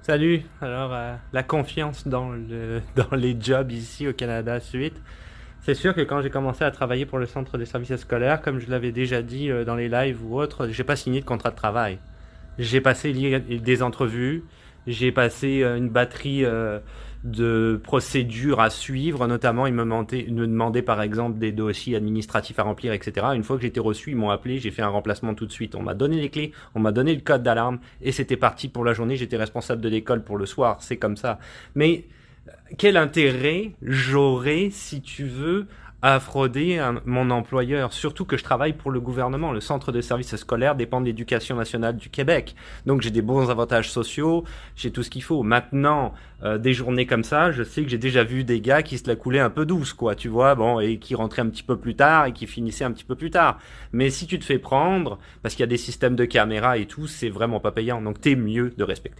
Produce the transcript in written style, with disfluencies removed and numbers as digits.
Salut. Alors, la confiance dans dans les jobs ici au Canada suite. C'est sûr que quand j'ai commencé à travailler pour le centre des services scolaires, comme je l'avais déjà dit dans les lives ou autres, j'ai pas signé de contrat de travail. J'ai passé des entrevues, j'ai passé une batterie de procédures à suivre, notamment ils me demandaient par exemple des dossiers administratifs à remplir, etc. Une fois que j'ai été reçu, ils m'ont appelé, j'ai fait un remplacement tout de suite. On m'a donné les clés, on m'a donné le code d'alarme et c'était parti pour la journée. J'étais responsable de l'école pour le soir, c'est comme ça. Mais quel intérêt j'aurais, si tu veux, à frauder mon employeur? Surtout que je travaille pour le gouvernement. Le centre de services scolaires dépend de l'Éducation nationale du Québec. Donc j'ai des bons avantages sociaux, j'ai tout ce qu'il faut. Maintenant, des journées comme ça, je sais que j'ai déjà vu des gars qui se la coulaient un peu douce, quoi, tu vois, bon, et qui rentraient un petit peu plus tard et qui finissaient un petit peu plus tard. Mais si tu te fais prendre, parce qu'il y a des systèmes de caméra et tout, c'est vraiment pas payant. Donc t'es mieux de respecter.